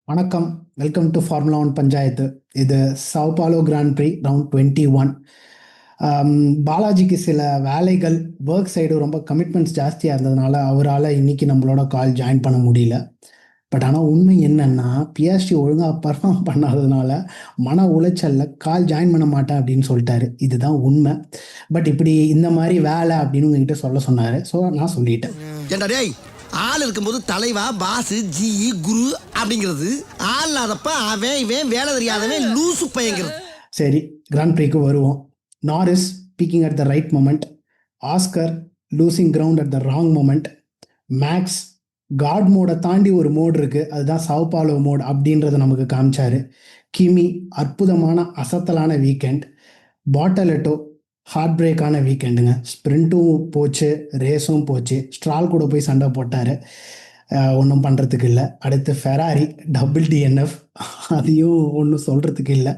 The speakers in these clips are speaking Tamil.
வணக்கம். Welcome to formula one panchayat. இது சவ் பாலோ கிராண்ட் ப்ரீ ரவுண்ட் 21. பாலாஜிக்கு சில வேலைகள், ஒர்க் சைடு ரொம்ப கமிட்மெண்ட்ஸ் ஜாஸ்தியாக இருந்ததுனால அவரால் இன்னைக்கு நம்மளோட கால் ஜாயின் பண்ண முடியல. பட் ஆனால் உண்மை என்னன்னா, பிஎஸ்டி ஒழுங்காக பர்ஃபார்ம் பண்ணாததுனால மன உளைச்சலில் கால் ஜாயின் பண்ண மாட்டேன் அப்படின்னு சொல்லிட்டாரு. இதுதான் உண்மை. பட் இப்படி இந்த மாதிரி வேலை அப்படின்னு உங்ககிட்ட சொல்ல சொன்னார். ஸோ நான் சொல்லிட்டேன். ஆள் இருக்கும்போது தலைவா பாஸ் ஜி குரு அப்படிங்கிறது, ஆள் இல்லாதப்ப அவன் இவன் வேலை தெரியாதவன் லூசு பையங்கிறது. சரி, கிராண்ட் ப்ரீக்கு வருவோம். Norris peaking at the right moment, Oscar losing ground at the wrong moment, Max god மோடை தாண்டி ஒரு மோட் இருக்குது, அதுதான் சாவ் பாலோ மோட் அப்படின்றத நமக்கு காமிச்சாரு. கிமி அற்புதமான அசத்தலான வீக்கெண்ட். பாட்டலெட்டோ ஹார்ட் பிரேக்கான வீக்கெண்டுங்க. ஸ்ப்ரிண்ட்டும் போச்சு, ரேஸும் போச்சு. ஸ்ட்ரால் கூட போய் சண்டை போட்டார், ஒன்றும் பண்ணுறதுக்கு இல்லை. அடுத்து ஃபெராரி டபுள் டிஎன்எஃப், அதையும் ஒன்றும் சொல்கிறதுக்கு இல்லை.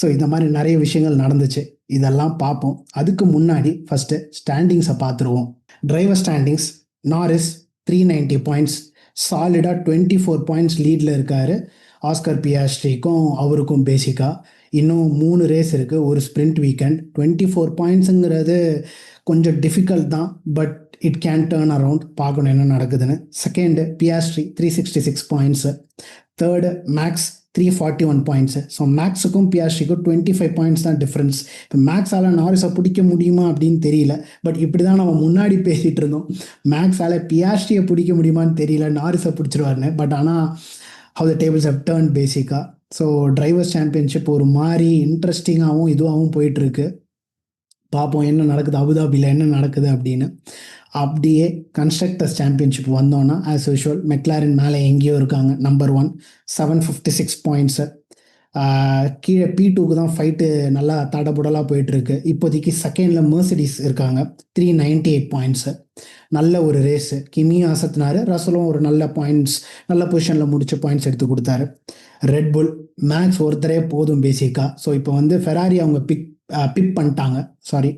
ஸோ இந்த மாதிரி நிறைய விஷயங்கள் நடந்துச்சு, இதெல்லாம் பார்ப்போம். அதுக்கு முன்னாடி ஃபஸ்ட்டு ஸ்டாண்டிங்ஸை பார்த்துருவோம். டிரைவர் ஸ்டாண்டிங்ஸ், நாரிஸ் 390 பாயிண்ட்ஸ், சாலிடாக 24 பாயிண்ட்ஸ் லீடில் இருக்கார். ஆஸ்கர் பியாஸ்ட்ரிக்கும் அவருக்கும் பேசிக்காக இன்னும் 3 ரேஸ் இருக்குது, ஒரு ஸ்ப்ரிண்ட் வீக்கெண்ட். 24 பாயிண்ட்ஸுங்கிறது கொஞ்சம் டிஃபிகல்ட் தான், but it can turn around. பார்க்கணும் என்ன நடக்குதுன்னு. Second Piastri 366 points. Third Max 341 points. So மேக்ஸுக்கும் பியாஸ்ட்ரிக்கும் 25 பாயிண்ட்ஸ் தான் டிஃப்ரென்ஸ். இப்போ மேக்ஸால் நாரிஸை பிடிக்க முடியுமா அப்படின்னு தெரியல. பட் இப்படி தான் நம்ம முன்னாடி பேசிகிட்டு இருந்தோம், மேக்ஸால் பியாஸ்ட்ரியை பிடிக்க முடியுமான்னு தெரியல, நாரிஸை பிடிச்சிருவாருன்னு. பட் ஆனால் how the tables have turned பேசிக்காக. ஸோ டிரைவர்ஸ் சாம்பியன்ஷிப் ஒரு மாதிரி இன்ட்ரெஸ்டிங்காகவும் இதுவாகவும் போயிட்டுருக்கு. பார்ப்போம் என்ன நடக்குது, அபுதாபியில் என்ன நடக்குது அப்படின்னு. அப்படியே கன்ஸ்ட்ரக்டர்ஸ் சாம்பியன்ஷிப் வந்தோன்னா ஆஸ் யூஷுவல் மெக்லாரின் மேலே எங்கேயோ இருக்காங்க, நம்பர் 1 756 பாயிண்ட்ஸு. கீழே P2க்கு தான் ஃபைட்டு நல்லா தடபுடலாக போயிட்டுருக்கு. இப்போதைக்கு செகண்டில் மெர்சிடிஸ் இருக்காங்க, 398 பாயிண்ட்ஸு. நல்ல ஒரு ரேஸு, கிமியும் அசத்தினார், ரசலும் ஒரு நல்ல பாயிண்ட்ஸ், நல்ல பொசிஷனில் முடிச்ச பாயிண்ட்ஸ் எடுத்து கொடுத்தாரு. ரெட்புல் மேக்ஸ் ஒருத்தரே போதும் பேசிக்காக. ஸோ இப்போ வந்து ஃபெராரி அவங்க பிக் பண்ணிட்டாங்க, சாரி,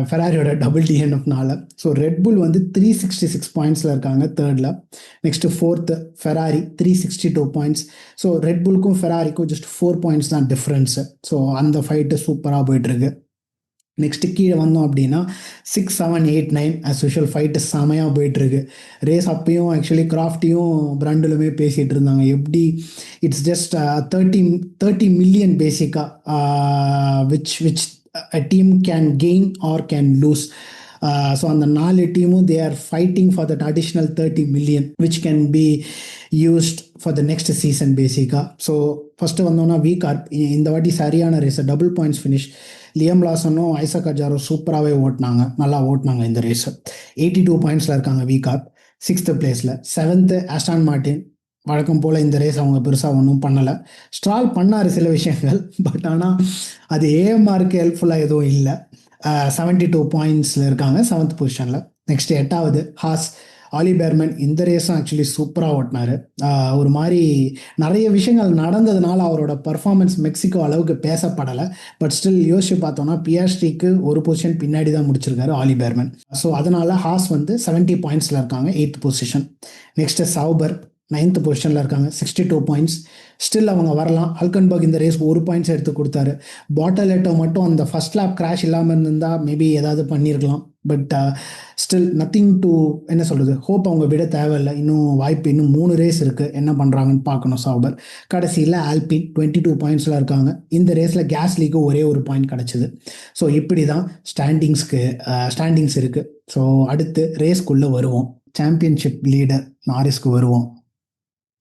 ஃபெராரியோட டபுள் டிஎன்எஃப்னால. ஸோ ரெட்புல் வந்து 366 பாயிண்ட்ஸில் இருக்காங்க தேர்டில். Next fourth Ferrari 362 points. So ரெட்புல்க்கும் ஃபெராரிக்கும் ஜஸ்ட் 4 பாயிண்ட்ஸ் தான் டிஃப்ரென்ஸு. ஸோ அந்த ஃபைட்டு சூப்பராக போயிட்டுருக்கு. நெக்ஸ்ட்டு கீழே வந்தோம் அப்படின்னா 6, 7, 8, 9 அஸ் யூஷுவல் ஃபைட்டு செமையாக போயிட்டுருக்கு. ரேஸ் அப்பையும் ஆக்சுவலி கிராஃப்டையும் பிரண்டிலுமே பேசிகிட்டு இருந்தாங்க, எப்படி இட்ஸ் ஜஸ்ட் 30 மில்லியன் பேசிக்காக which a team can gain or can lose. So அந்த 4 டீமும் they are fighting for that additional 30 million which can be used for the next season பேசிக்காக. ஸோ ஃபஸ்ட்டு வந்தோன்னா வீகார்ப் இந்த வாட்டி சரியான ரேஸை, டபுள் பாயிண்ட்ஸ் ஃபினிஷ். லியம் லாசனும் ஐசக் அஜாரும் சூப்பராகவே நல்லா ஓட்டினாங்க இந்த ரேஸை. 82 பாயிண்ட்ஸில் இருக்காங்க வீகார்ப் 6th பிளேஸில். 7th ஆஸ்டான் மார்டின், வழக்கம் போல் இந்த ரேஸ் அவங்க பெருசாக ஒன்றும் பண்ணலை. ஸ்ட்ரால் பண்ணார் சில விஷயங்கள், பட் ஆனால் அது ஏஎம்ஆருக்கு ஹெல்ப்ஃபுல்லாக எதுவும் இல்லை. 72 பாயிண்ட்ஸில் இருக்காங்க 7th பொசிஷனில். நெக்ஸ்ட் 8வது ஹாஸ் ஆலி பெர்மன். இந்த ரேஸும் ஆக்சுவலி சூப்பராக ஓட்டினார். ஒரு மாதிரி நிறைய விஷயங்கள் நடந்ததுனால அவரோட பர்ஃபார்மன்ஸ் மெக்சிகோ அளவுக்கு பேசப்படலை. பட் ஸ்டில் யோசிச்சு பார்த்தோன்னா பியாஸ்ட்ரிக்கு ஒரு பொசிஷன் பின்னாடி தான் முடிச்சிருக்காரு ஆலி பெர்மன். ஸோ அதனால் ஹாஸ் வந்து 70 பாயிண்ட்ஸில் இருக்காங்க 8th பொசிஷன். நெக்ஸ்ட்டு சவுபர் 9th பொசிஷனில் இருக்காங்க 62 பாயிண்ட்ஸ். ஸ்டில் அவங்க வரலாம். ஹல்கன்பர்க் இந்த ரேஸ் 1 பாயிண்ட்ஸ் எடுத்து கொடுத்தாரு. பாட்டலெட்டோ மட்டும் அந்த ஃபர்ஸ்ட் லேப் கிராஷ் இல்லாமல் இருந்திருந்தால் மேபி ஏதாவது பண்ணியிருக்கலாம். பட் ஸ்டில் நத்திங் டு என்ன சொல்கிறது, ஹோப் அவங்க விட தேவையில்லை. இன்னும் வாய்ப்பு, இன்னும் 3 ரேஸ் இருக்குது, என்ன பண்ணுறாங்கன்னு பார்க்கணும் சவுபர். கடைசியில் ஆல்பின் 22 பாயிண்ட்ஸில் இருக்காங்க. இந்த ரேஸில் கேஸ்லிக்கு ஒரே ஒரு பாயிண்ட் கிடச்சிது. ஸோ இப்படி தான் ஸ்டாண்டிங்ஸ் இருக்குது. ஸோ அடுத்து ரேஸ்க்குள்ளே வருவோம். சாம்பியன்ஷிப் லீடர் நாரிஸ்க்கு வருவோம்.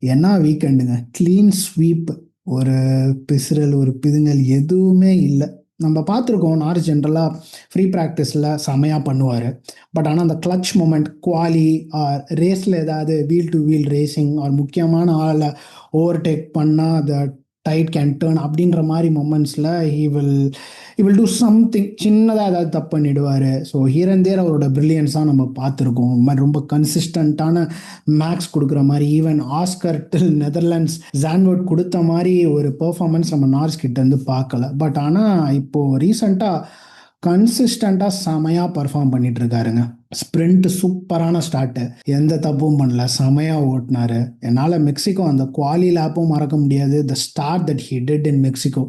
என்ன வீக்கெண்டுங்க, க்ளீன் ஸ்வீப், ஒரு பிசுறல் ஒரு பிதுங்கல் எதுவுமே இல்லை. நம்ம பார்த்துருக்கோம் நாரிஸ் ஜென்ரலாக ஃப்ரீ ப்ராக்டிஸில் செமையாக பண்ணுவார். பட் ஆனால் அந்த கிளச் மொமெண்ட், குவாலி ஆர் ரேஸில் ஏதாவது wheel to wheel racing or முக்கியமான ஆளை ஓவர்டேக் பண்ணால் அந்த டைட் கேன் டேர்ன் அப்படின்ற மாதிரி மொமெண்ட்ஸில் ஹி வில் டூ சம்திங், சின்னதாக ஏதாவது தப்பு பண்ணிடுவார். ஸோ ஹியர் அண்ட் தேர் அவரோட ப்ரில்லியன்ஸாக நம்ம பார்த்துருக்கோம். ரொம்ப கன்சிஸ்டண்ட்டான மேக்ஸ் கொடுக்குற மாதிரி, ஈவன் ஆஸ்கர் டில் நெதர்லாண்ட்ஸ் ஜான்வர்ட் கொடுத்த மாதிரி ஒரு பெர்ஃபார்மன்ஸ் நம்ம நாரிஸ் கிட்டேருந்து பார்க்கல. பட் ஆனால் இப்போது ரீசெண்டாக கன்சிஸ்டண்ட்டாக செமையாக பர்ஃபார்ம் பண்ணிட்டு இருக்காருங்க. ஸ்ப்ரிண்ட் சூப்பரான ஸ்டார்ட்டு, எந்த தப்பும் பண்ணல, செமையாக ஓட்டினாரு. என்னால் மெக்சிகோ அந்த குவாலி லேப்பும் மறக்க முடியாது. த start that he did in Mexico,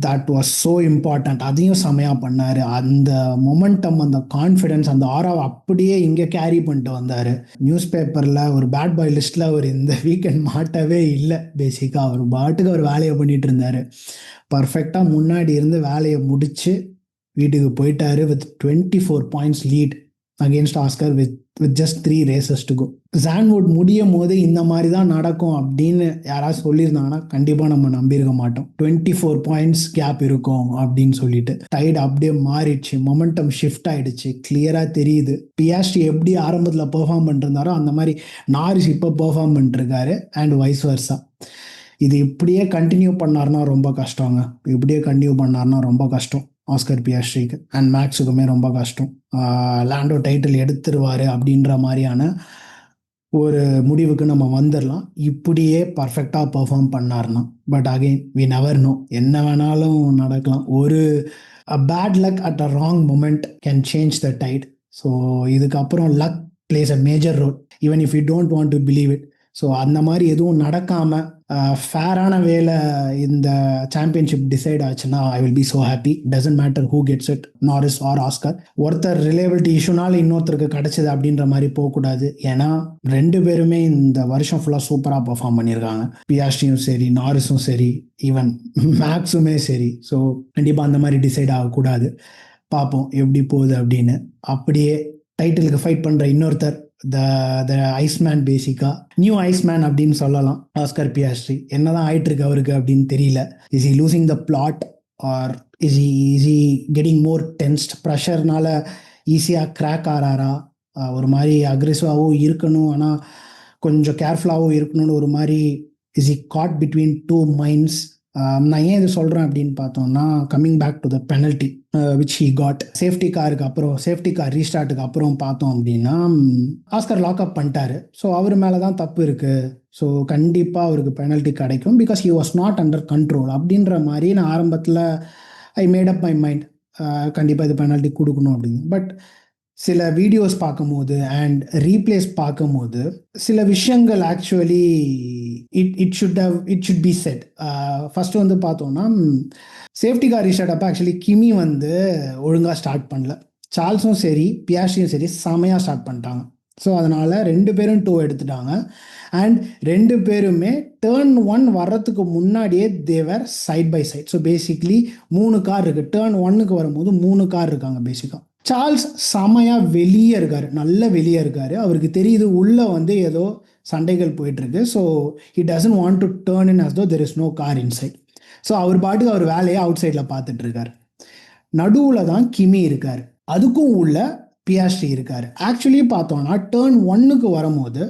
that was so important. அதையும் செமையாக பண்ணார். அந்த மொமெண்டம், அந்த கான்ஃபிடென்ஸ், அந்த ஆராவை அப்படியே இங்கே கேரி பண்ணிட்டு வந்தார். நியூஸ் பேப்பரில் ஒரு பேட் பாய் லிஸ்ட்டில் அவர் இந்த வீக்கெண்ட் மாட்டவே இல்லை. பேசிக்காக அவர் பாட்டுக்கு அவர் வேலையை பண்ணிட்டு இருந்தார். பர்ஃபெக்டாக முன்னாடி இருந்து வேலையை முடித்து வீட்டுக்கு போயிட்டாரு with 24 points lead against Oscar with just 3 races to go. Zandvoort முடியும் போது இந்த மாதிரி தான் நடக்கும் அப்படின்னு யாராவது சொல்லியிருந்தாங்கன்னா கண்டிப்பாக நம்ம நம்பியிருக்க மாட்டோம். 24 பாயிண்ட்ஸ் கேப் இருக்கும் அப்படின்னு சொல்லிட்டு டைட் அப்படியே மாறிடுச்சு, மொமெண்டம் ஷிஃப்ட் ஆயிடுச்சு, கிளியராக தெரியுது. பியாஸ்ட்ரி எப்படி ஆரம்பத்தில் பெர்ஃபார்ம் பண்ணிருந்தாரோ அந்த மாதிரி நாரிஸ் இப்போ பெர்ஃபார்ம் பண்ணிருக்காரு அண்ட் வைஸ் வர்ஸா. இது இப்படியே கண்டினியூ பண்ணார்னா ரொம்ப கஷ்டங்க. இப்படியே கண்டினியூ பண்ணார்னா ரொம்ப கஷ்டம் ஆஸ்கர் பியாஸ்ட்ரிக்கு அண்ட் மேக்ஸுக்குமே ரொம்ப கஷ்டம். லாண்டோ டைட்டில் எடுத்துருவார் அப்படின்ற மாதிரியான ஒரு முடிவுக்கு நம்ம வந்துடலாம், இப்படியே பர்ஃபெக்டாக பர்ஃபார்ம் பண்ணார்னா. But again we never know, என்ன வேணாலும் நடக்கலாம். ஒரு bad luck at a wrong moment can change the tide. So இதுக்கப்புறம் luck plays a major role even if you don't want to believe it. So அந்த மாதிரி எதுவும் நடக்காமல் ஃபேரான வேலை இந்த சாம்பியன்ஷிப் டிசைட் ஆச்சுன்னா I will be so happy. Doesn't matter who gets it, Norris or Oscar. ஒருத்தர் ரிலேபிலிட்டி இஷ்யூனால இன்னொருத்தருக்கு கிடைச்சது அப்படின்ற மாதிரி போகக்கூடாது. ஏன்னா 2 பேருமே இந்த வருஷம் ஃபுல்லாக சூப்பராக பர்ஃபார்ம் பண்ணியிருக்காங்க. பியாஸ்ட்ரியும் சரி, நாரிஸும் சரி, ஈவன் மேக்ஸுமே சரி. ஸோ கண்டிப்பாக அந்த மாதிரி டிசைட் ஆகக்கூடாது. பார்ப்போம் எப்படி போகுது அப்படின்னு. அப்படியே டைட்டிலுக்கு ஃபைட் பண்ணுற இன்னொருத்தர் த ஐஸ்மேன், பேசிக்கா நியூ ஐஸ்மேன் அப்படின்னு சொல்லலாம், ஆஸ்கர் பியாஸ்ட்ரி. என்னதான் ஆயிட்டு இருக்கு அவருக்கு அப்படின்னு தெரியல. Is he losing the plot or is he getting more tensed? ப்ரெஷர்னால ஈஸியாக கிராக் ஆறாரா? ஒரு மாதிரி அக்ரெசிவாகவும் இருக்கணும் ஆனால் கொஞ்சம் கேர்ஃபுல்லாகவும் இருக்கணும்னு ஒரு மாதிரி is he caught between 2 minds? நான் ஏன் இது சொல்கிறேன் அப்படின்னு பார்த்தோம்னா, coming back to the penalty which he got safety காருக்கு அப்புறம், சேஃப்டி கார் ரீஸ்டார்ட்டுக்கு அப்புறம் பார்த்தோம் அப்படின்னா ஆஸ்கர் லாக்அப் பண்ணிட்டாரு. ஸோ அவர் மேலே தான் தப்பு இருக்குது. ஸோ கண்டிப்பாக அவருக்கு பெனல்ட்டி கிடைக்கும் because he was not under control அப்படின்ற மாதிரி நான் ஆரம்பத்தில் I made up my mind, கண்டிப்பாக இது பெனல்ட்டி கொடுக்கணும் அப்படின்னு. பட் சில வீடியோஸ் பார்க்கும்போது அண்ட் ரீப்ளேஸ் பார்க்கும்போது சில விஷயங்கள் actually it should be set. First வந்து பார்த்தோம்னா சேஃப்டி கார் ரீஸ்டார்ட் அப்போ ஆக்சுவலி கிமி வந்து ஒழுங்காக ஸ்டார்ட் பண்ணல. சார்ல்ஸும் சரி பியாஸ்ட்ரியும் சரி செமையாக ஸ்டார்ட் பண்ணிட்டாங்க. ஸோ அதனால் 2 பேரும் டோ எடுத்துட்டாங்க. அண்ட் 2 பேருமே டேர்ன் 1 வர்றதுக்கு முன்னாடியே they were side by side. So basically 3 car இருக்குது. டேர்ன் 1க்கு வரும்போது 3 கார் இருக்காங்க பேசிக்காக. சார்ல்ஸ் செமையாக வெளியே இருக்கார், நல்ல வெளியே இருக்கார். அவருக்கு தெரியுது உள்ளே வந்து ஏதோ சண்டைகள் போயிட்டுருக்கு. So he doesn't want to turn in as though there is no car inside. So அவர் பாட்டுக்கு அவர் வேலையை அவுட் சைடில் பார்த்துட்டு இருக்கார். நடுவில் தான் கிமி இருக்கார், அதுக்கும் உள்ள பியாஸ்ட்ரி இருக்கார். ஆக்சுவலி பார்த்தோம்னா டேர்ன் 1க்கு வரும்போது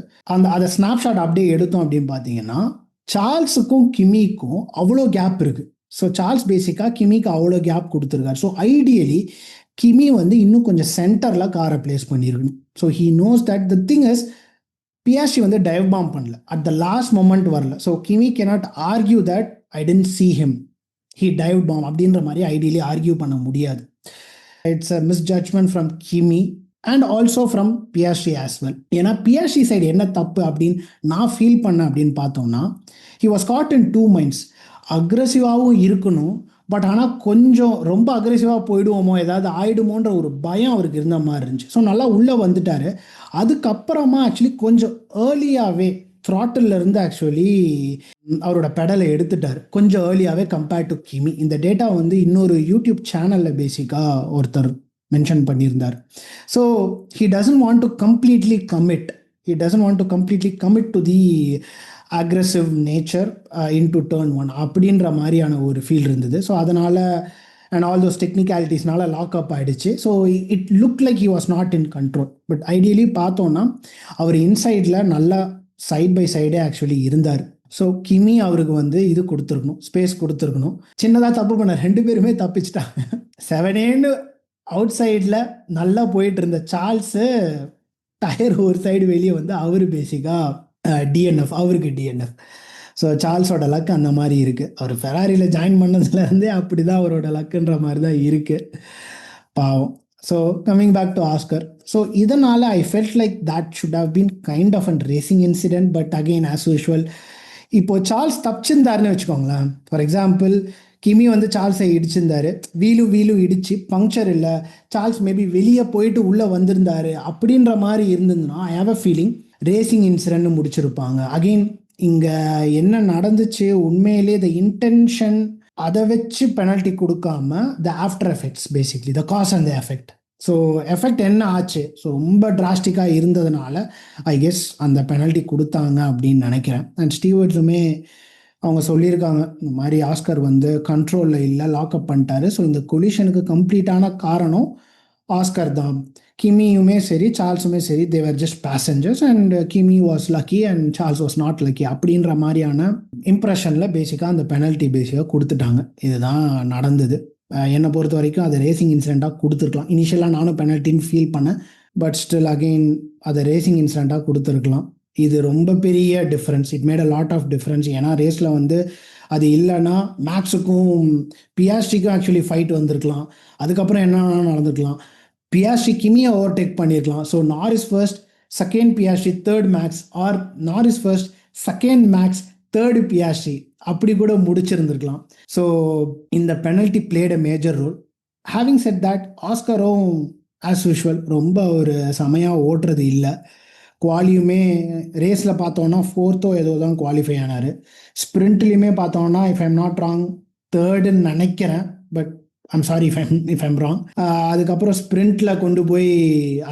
அதை ஸ்னாப்ஷாட் அப்படியே எடுத்தோம் அப்படின்னு பார்த்தீங்கன்னா சார்ல்ஸுக்கும் கிமிக்கும் அவ்வளோ கேப் இருக்குது. ஸோ சார்ல்ஸ் பேசிக்காக கிமிக்கு அவ்வளோ கேப் கொடுத்துருக்காரு. ஸோ ஐடியலி கிமி வந்து இன்னும் கொஞ்சம் சென்டரில் காரை பிளேஸ் பண்ணியிருக்கணும். So he knows that the thing is Piastri வந்து டைவ் பாம் பண்ணல, அட் த லாஸ்ட் மொமெண்ட் வரல. So Kimi cannot argue that I didn't see him, he dive bomb அப்படின்ற மாதிரி ஐடியலி ஆர்கியூ பண்ண முடியாது. It's a misjudgement from Kimi and also from Piastri as well. ஏன்னா பியாஸ்ட்ரி சைடு என்ன தப்பு அப்படின்னு நான் ஃபீல் பண்ணேன் அப்படின்னு பார்த்தோம்னா, he was caught in 2 minds. அக்ரெசிவாகவும் இருக்கணும், பட் ஆனால் கொஞ்சம் ரொம்ப அக்ரெசிவாக போயிடுவோமோ, ஏதாவது ஆயிடுமோன்ற ஒரு பயம் அவருக்கு இருந்த மாதிரி இருந்துச்சு. ஸோ நல்லா உள்ளே வந்துட்டார். அதுக்கப்புறமா ஆக்சுவலி கொஞ்சம் ஏர்லியாகவே த்ராட்டில் இருந்து ஆக்சுவலி அவரோட பெடலை எடுத்துட்டார் கொஞ்சம் ஏர்லியாகவே கம்பேர்ட் டு கிமி. இந்த டேட்டா வந்து இன்னொரு யூடியூப் சேனலில் பேசிக்காக ஒருத்தர் மென்ஷன் பண்ணியிருந்தார். So he doesn't want to completely commit to the aggressive nature into turn 1 அப்படின்ற மாதிரியான ஒரு ஃபீல் இருந்தது. ஸோ அதனால் அண்ட் ஆல் தோஸ் டெக்னிக்காலிட்டிஸ்னால லாக்அப் ஆகிடுச்சு. So it look like he was not in control. But ideally பார்த்தோன்னா அவர் இன்சைடில் நல்லா சைட் பை சைடே ஆக்சுவலி இருந்தார். ஸோ கிமி அவருக்கு வந்து இது கொடுத்துருக்கணும், ஸ்பேஸ் கொடுத்துருக்கணும். சின்னதாக தப்பு பண்ண 2 பேருமே தப்பிச்சிட்டாங்க. 7 அவுட் சைடில் நல்லா போயிட்டு இருந்த சார்ல்ஸு டயர் ஒரு சைடு வெளியே வந்து அவர் பேசிக்காக டிஎன்எஃப், அவருக்கு டிஎன்எஃப். ஸோ சார்ல்ஸோட லக் அந்த மாதிரி இருக்குது. அவர் ஃபெராரியில் ஜாயின் பண்ணதுலேருந்தே அப்படி தான் அவரோட லக்குன்ற மாதிரி தான் இருக்குது. பாவம். So coming back to Oscar. So இதனால் I felt like that should have been kind of an racing incident. But again as usual இப்போ சார்ல்ஸ் தப்பிச்சிருந்தாருன்னு வச்சுக்கோங்களேன். ஃபார் எக்ஸாம்பிள் கிமி வந்து சார்ல்ஸை இடிச்சிருந்தாரு, வீலு இடிச்சு பங்க்சர் இல்லை, சார்ல்ஸ் மேபி வெளியே போயிட்டு உள்ளே வந்திருந்தாரு அப்படின்ற மாதிரி இருந்ததுன்னா I have a feeling racing இன்சிடென்ட்னு முடிச்சிருப்பாங்க. அகெயின் இங்கே என்ன நடந்துச்சு உண்மையிலே த இன்டென்ஷன் அதை வச்சு பெனல்ட்டி கொடுக்காம த after effects, basically the cause and the effect. So effect என்ன ஆச்சு, ஸோ ரொம்ப டிராஸ்டிக்காக இருந்ததுனால ஐ கெஸ் அந்த பெனல்ட்டி கொடுத்தாங்க அப்படின்னு நினைக்கிறேன். அண்ட் ஸ்டீவர்ட்ஸுமே அவங்க சொல்லியிருக்காங்க இந்த மாதிரி ஆஸ்கர் வந்து கண்ட்ரோலில் இல்லை, லாக்அப் பண்ணிட்டாரு. ஸோ இந்த கொலிஷனுக்கு கம்ப்ளீட்டான காரணம் ஆஸ்கர் தான். கிமியுமே சரி சார்ல்ஸுமே சரி they were just passengers and Kimi was lucky and Charles was not lucky அப்படின்ற மாதிரியான இம்ப்ரெஷனில் பேசிக்காக அந்த பெனல்ட்டி பேசிக்காக கொடுத்துட்டாங்க. இதுதான் நடந்தது. என்னை பொறுத்த வரைக்கும் அதை ரேசிங் இன்சிடெண்ட்டாக கொடுத்துருக்கலாம். இனிஷியலாக நானும் பெனல்ட்டின்னு ஃபீல் பண்ணேன், பட் ஸ்டில் அகெயின் அதை ரேசிங் இன்சிடெண்ட்டாக கொடுத்துருக்கலாம். இது ரொம்ப பெரிய difference, it made a lot of difference. ஏன்னா ரேஸில் வந்து அது இல்லைன்னா மேக்ஸுக்கும் பியாஸ்ட்ரிக்கும் ஆக்சுவலி ஃபைட் வந்திருக்கலாம். அதுக்கப்புறம் என்ன நடந்துருக்கலாம், பியாஸ்ட்ரி கிமியை ஓவர்டேக் பண்ணியிருக்கலாம். So Norris first, second Piastri, third Max, or Norris first, second Max, third Piastri, அப்படி கூட முடிச்சிருந்துருக்கலாம். ஸோ இந்த penalty played a major role. Having said that ஆஸ்கரும் ஆஸ் யூஷுவல் ரொம்ப ஒரு செமையாக ஓட்டுறது இல்லை. குவாலியுமே ரேஸில் பார்த்தோன்னா ஃபோர்த்தோ ஏதோ தான் குவாலிஃபை ஆனார். ஸ்ப்ரிண்ட்லேயுமே பார்த்தோன்னா இஃப் ஐம் நாட் ராங் தேர்டுன்னு நினைக்கிறேன், but I'm sorry if I'm wrong. அதுக்கப்புறம் ஸ்ப்ரிண்ட்டில் கொண்டு போய்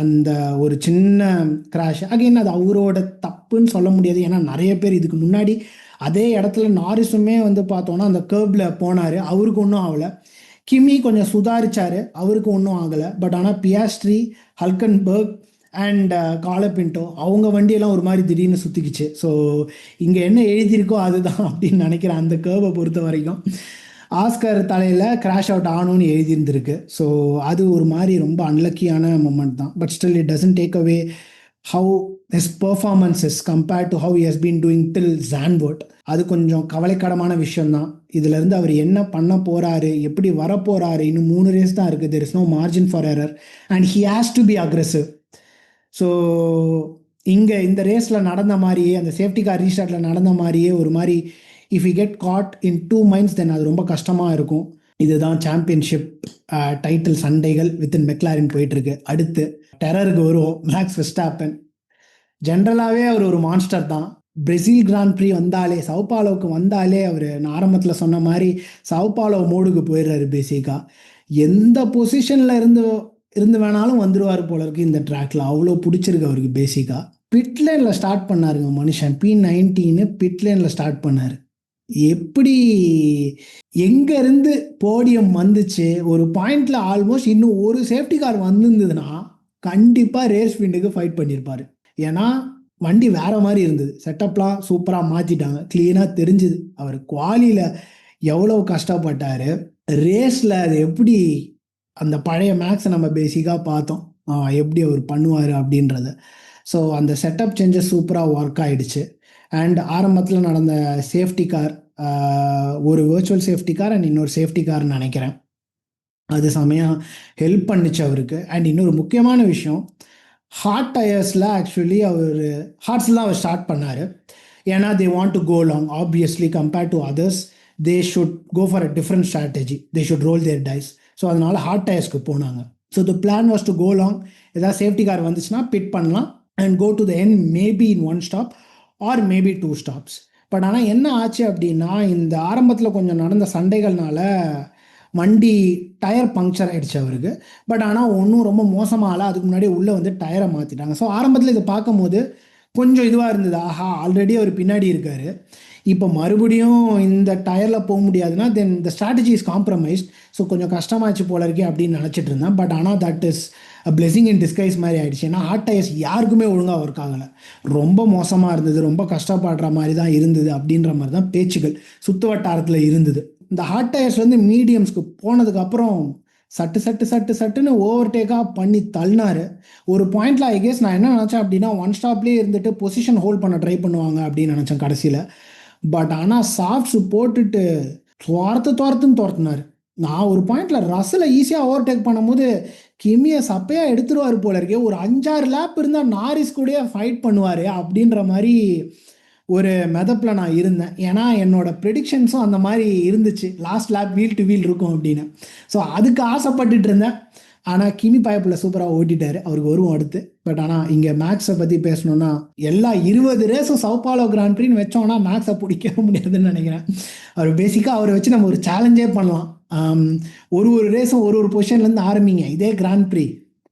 அந்த ஒரு சின்ன கிராஷ், அகைன் அது அவரோட தப்புன்னு சொல்ல முடியாது. ஏன்னா நிறைய பேர் இதுக்கு முன்னாடி அதே இடத்துல நாரிஸுமே வந்து பார்த்தோன்னா அந்த கர்பில் போனார், அவருக்கு ஒன்றும் ஆகலை. கிமி கொஞ்சம் சுதாரிச்சார், அவருக்கு ஒன்றும் ஆகலை. பட் ஆனால் பியாஸ்ட்ரி, ஹல்கன்பர்க் அண்ட் காலப்பின்டோ அவங்க வண்டியெல்லாம் ஒரு மாதிரி திடீர்னு சுற்றிக்கிச்சு. ஸோ இங்கே என்ன எழுதியிருக்கோ அதுதான் அப்படின்னு நினைக்கிறேன். அந்த கேர்வை பொறுத்த வரைக்கும் ஆஸ்கர் தலையில் கிராஷ் அவுட் ஆகணும்னு எழுதியிருந்திருக்கு. ஸோ அது ஒரு மாதிரி ரொம்ப அன்லக்கியான மூமெண்ட் தான். But still it doesn't take away how his performances compared to how he has been doing till Zandvoort. அது கொஞ்சம் கவலைக்கிடமான விஷயம்தான். இதுலேருந்து அவர் என்ன பண்ண போகிறாரு, எப்படி வரப்போகிறாரு, இன்னும் 3 ரேஸ் தான் இருக்குது. There is no margin for error and he has to be aggressive. So இங்கே இந்த ரேஸில் நடந்த மாதிரியே, அந்த சேஃப்டி கார் ரீஸ்டார்ட்டில் நடந்த மாதிரியே ஒரு மாதிரி if you get caught in 2 minds then அது ரொம்ப கஷ்டமாக இருக்கும். இதுதான் சாம்பியன்ஷிப் டைட்டில் சண்டைகள் வித்தின் மெக்லாரின் போயிட்டுருக்கு. அடுத்து டெரருக்கு வருவோம். மேக்ஸ் வெஸ்டாப்பன் ஜென்ரலாகவே அவர் ஒரு மான்ஸ்டர் தான். பிரேசில் கிராண்ட் ப்ரீ வந்தாலே, சவுபாலோவுக்கு வந்தாலே அவர், நான் ஆரம்பத்தில் சொன்ன மாதிரி சவுபாலோ மோடுக்கு போயிடுறாரு. பேசிக்காக எந்த பொசிஷனில் இருந்து வேணாலும் வந்துடுவார் போல இருக்கு இந்த ட்ராக்ல. அவ்வளோ பிடிச்சிருக்கு அவருக்கு. பேசிக்காக பிட்லேனில் ஸ்டார்ட் பண்ணாருங்க மனுஷன். P19 பிட்லேனில் ஸ்டார்ட் பண்ணார். எப்படி எங்கேருந்து போடியம் வந்துச்சு, ஒரு பாயிண்ட்ல ஆல்மோஸ்ட் இன்னும் ஒரு சேஃப்டி கார் வந்திருந்ததுன்னா கண்டிப்பாக ரேஸ் வின்னுக்கு ஃபைட் பண்ணியிருப்பார். ஏன்னா வண்டி வேற மாதிரி இருந்தது, செட்டப்லாம் சூப்பராக மாற்றிட்டாங்க, க்ளீனாக தெரிஞ்சுது அவர் குவாலியில் எவ்வளோ கஷ்டப்பட்டார். ரேஸில் அது எப்படி அந்த பழைய மேக்ஸை நம்ம பேசிக்காக பார்த்தோம் எப்படி அவர் பண்ணுவார் அப்படின்றத. ஸோ அந்த செட்டப் சேஞ்சஸ் சூப்பராக ஒர்க் ஆகிடுச்சு. அண்ட் ஆரம்பத்தில் நடந்த சேஃப்டி கார், ஒரு வேர்ச்சுவல் சேஃப்டி கார் அண்ட் இன்னொரு சேஃப்டி கார்னு நினைக்கிறேன், அது செமையாக ஹெல்ப் பண்ணிச்சு அவருக்கு. அண்ட் இன்னொரு முக்கியமான விஷயம், ஹார்ட் டயர்ஸில் ஆக்சுவலி அவர் ஹார்ட்ஸில் அவர் ஸ்டார்ட் பண்ணார். ஏன்னா they want to go long. Obviously compared to others they should go for a different strategy, they should roll their dice. So அதனால் ஹார்ட் டயர்ஸ்க்கு போனாங்க. So the plan was to go long. ஏதாவது சேஃப்டி கார் வந்துச்சுன்னா பிட் பண்ணலாம் and go to the end, maybe in 1 stop or maybe 2 stops. But ஆனால் என்ன ஆச்சு அப்படின்னா, இந்த ஆரம்பத்தில் கொஞ்சம் நடந்த சண்டைகள்னால வண்டி டயர் பங்க்சர் ஆகிடுச்சு அவருக்கு. பட் ஆனால் ஒன்றும் ரொம்ப மோசமாக அதுக்கு முன்னாடி உள்ளே வந்து டயரை மாற்றிட்டாங்க. ஸோ ஆரம்பத்தில் இதை பார்க்கும்போது கொஞ்சம் இதுவாக இருந்தது, ஆஹா ஆல்ரெடி அவர் பின்னாடி இருக்கார், இப்போ மறுபடியும் இந்த டயரில் போக முடியாதுன்னா then the strategy is compromised. So கொஞ்சம் கஷ்டமாச்சு போல இருக்கே அப்படின்னு நினச்சிட்டு இருந்தேன். பட் ஆனால் that is a blessing in disguise மாதிரி ஆகிடுச்சு. ஏன்னா ஹார்ட் டயர்ஸ் யாருக்குமே ஒழுங்காக ஒர்க் ஆகலை, ரொம்ப மோசமாக இருந்தது, ரொம்ப கஷ்டப்படுற மாதிரி தான் இருந்தது அப்படின்ற மாதிரி தான் பேச்சுகள் சுற்று வட்டாரத்தில் இருந்தது. இந்த ஹார்ட் டயர்ஸ் வந்து மீடியம்ஸ்க்கு போனதுக்கப்புறம் சட்டுன்னு ஓவர்டேக்காக பண்ணி தள்ளினார். ஒரு பாயிண்டில் ஐ கெஸ் நான் என்ன நினச்சேன் அப்படின்னா 1 ஸ்டாப்லேயே இருந்துட்டு பொசிஷன் ஹோல்ட் பண்ண ட்ரை பண்ணுவாங்க அப்படின்னு நினச்சேன் கடைசியில். பட் ஆனால் சாஃப்ட்ஸ் போட்டுட்டு துரத்துன்னு துரத்துனார். நான் ஒரு பாயிண்ட்ல ரஸ்ஸலை ஈஸியாக ஓவர்டேக் பண்ணும்போது கிமியை சப்பையாக எடுத்துருவார் போல இருக்கே. ஒரு 5-6 லேப் இருந்தால் நாரிஸ் கூட ஃபைட் பண்ணுவார் அப்படின்ற மாதிரி ஒரு மெதப்பில் நான் இருந்தேன். ஏன்னா என்னோட ப்ரெடிக்ஷன்ஸும் அந்த மாதிரி இருந்துச்சு, last lap wheel to wheel இருக்கும் அப்படின்னு. ஸோ அதுக்கு ஆசைப்பட்டுட்டு இருந்தேன். ஆனால் கிமி பாயப்பில் சூப்பராக ஓட்டிட்டாரு, அவருக்கு வருவோம் அடுத்து. பட் ஆனால் இங்கே மேக்ஸை பற்றி பேசணுன்னா, எல்லா 20 ரேஸும் சவுபாலோ கிராண்ட் ப்ரீன்னு வச்சோம்னா மேக்ஸை பிடிக்கவே முடியாதுன்னு நினைக்கிறேன். அவர் பேசிக்காக அவரை வச்சு நம்ம ஒரு சேலஞ்சே பண்ணலாம். ஒரு ரேஸும் ஒரு பொசிஷன்லேருந்து ஆரம்பிங்க, இதே கிராண்ட் ப்ரீ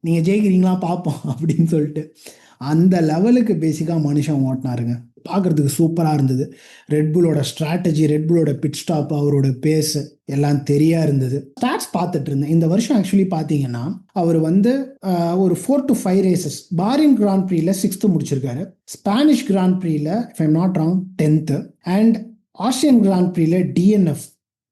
நீங்கள் ஜெயிக்கிறீங்களா பார்ப்போம் அப்படின்னு சொல்லிட்டு அந்த லெவலுக்கு பேசிக்காக மனுஷன் ஓட்டினாருங்க. பார்க்குறதுக்கு சூப்பராக இருந்தது. ரெட்புலோட ஸ்ட்ராட்டஜி, ரெட்புலோட பிட் ஸ்டாப், அவரோட பேஸ் எல்லாம் தெரியா இருந்தது. ஸ்டாட்ஸ் பார்த்துட்டு இருந்தேன். இந்த வருஷம் ஆக்சுவலி பார்த்தீங்கன்னா அவர் வந்து ஒரு 4 to 5 ரேசஸ் பாரின் கிராண்ட் ப்ரீல 6th முடிச்சிருக்காரு, ஸ்பானிஷ் கிராண்ட் ப்ரீல if I'm not wrong 10th, and Austrian grand ப்ரீல டிஎன்எஃப்,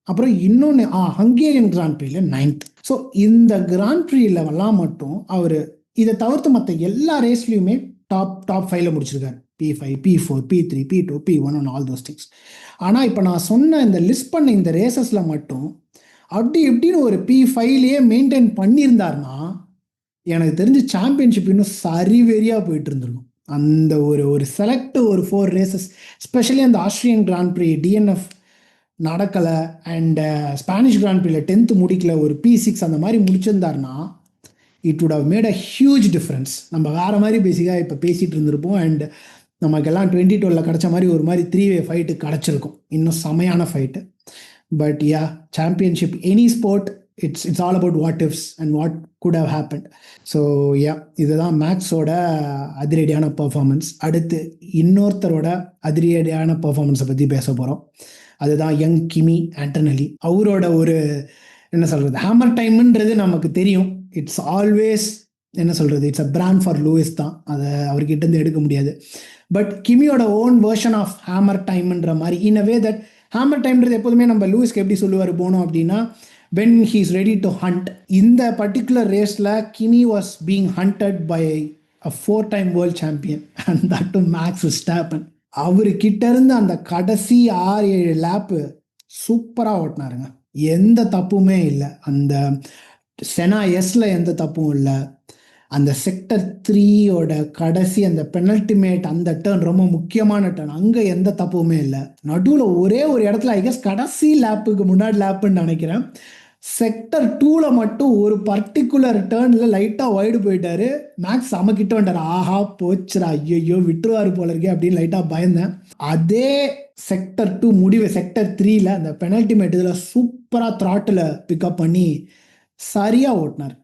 அப்புறம் இன்னொன்று ஹங்கேரியன் கிராண்ட் ப்ரீல 9th. ஸோ இந்த கிராண்ட் ப்ரீலெல்லாம் மட்டும் அவர் இதை தவிர்த்து மற்ற எல்லா ரேஸ்லையுமே டாப் 5ல முடிச்சிருக்காரு. P5, P4, P3, P2, P1 and all those things. ஆனால் இப்போ நான் சொன்ன இந்த லிஸ்ட் பண்ண இந்த ரேசஸில் மட்டும் அப்படி இப்படின்னு ஒரு P5லேயே மெயின்டைன் பண்ணியிருந்தார்னா எனக்கு தெரிஞ்சு சாம்பியன்ஷிப் இன்னும் சரிவெறியாக போயிட்டு இருந்திருக்கும். அந்த ஒரு செலக்ட் ஒரு 4 ரேசஸ், ஸ்பெஷலி அந்த ஆஸ்ட்ரியன் கிராண்ட் ப்ரீ டிஎன்எஃப் நடக்கலை, அண்ட் ஸ்பானிஷ் கிராண்ட் ப்ரீல 10th முடிக்கல, ஒரு P6 அந்த மாதிரி முடிச்சிருந்தாருன்னா it would have made a huge difference. நம்ம வேறு மாதிரி பேசிக்காக இப்போ பேசிகிட்டு இருந்திருப்போம். அண்ட் நமக்கெல்லாம் 2012 கிடச்ச மாதிரி ஒரு மாதிரி 3-way ஃபைட்டு கிடச்சிருக்கும், இன்னும் செமையான fight. But yeah, championship any sport it's all about what ifs and what could have happen. So yeah, இதுதான் மேக்ஸோட அதிரடியான பர்ஃபார்மன்ஸ். அடுத்து இன்னொருத்தரோட அதிரடியான பர்ஃபார்மன்ஸை பற்றி பேச போகிறோம். அதுதான் யங் கிமி ஆண்டனெல்லி. அவரோட ஒரு என்ன சொல்கிறது, ஹேமர் டைம்ன்றது நமக்கு தெரியும். இட்ஸ் ஆல்வேஸ் என்ன சொல்கிறது, it's a brand for Lewis தான், அதை அவர்கிட்டேருந்து எடுக்க முடியாது. பட் கிமியோட ஓன் வேர்ஷன் ஆஃப் ஹேமர் டைம்ன்ற மாதிரி, in a way that hammer டைம்ன்றது எப்போதுமே நம்ம லூயிஸ்க்கு எப்படி சொல்லுவார் போனோம் அப்படின்னா, when he is ready to hunt. இந்த பர்டிகுலர் ரேஸில் Kimi was being hunted by a 4-time world champion, and that too Max Verstappen. அவர்கிட்ட இருந்து அந்த கடைசி 6-7 லேப்பு சூப்பராக ஓட்டினாருங்க, எந்த தப்புமே இல்லை. அந்த செனா எஸ்ல எந்த தப்பும் இல்லை. அந்த செக்டர் 3யோட கடைசி அந்த பெனல்டிமேட் அந்த டர்ன், ரொம்ப முக்கியமான டர்ன், அங்கே எந்த தப்புமே இல்லை. நடுவில் ஒரே ஒரு இடத்துல ஐ கெஸ் கடைசி லேப்புக்கு முன்னாடி லேப்புன்னு நினைக்கிறேன், செக்டர் 2ல மட்டும் ஒரு பர்டிகுலர் டேர்னில் லைட்டாக வைடு போயிட்டாரு. மேக்ஸ் அமக்கிட்ட வந்துட்டார். ஆஹா போச்சுரா, ஐயோ விட்டுருவாரு போல இருக்கே அப்படின்னு லைட்டாக பயந்தேன். அதே செக்டர் 2 முடிவு செக்டர் 3ல அந்த பெனல்டிமேட் இதில் சூப்பராக த்ராட்டில் பிக்கப் பண்ணி சரியாக ஓட்டினார்.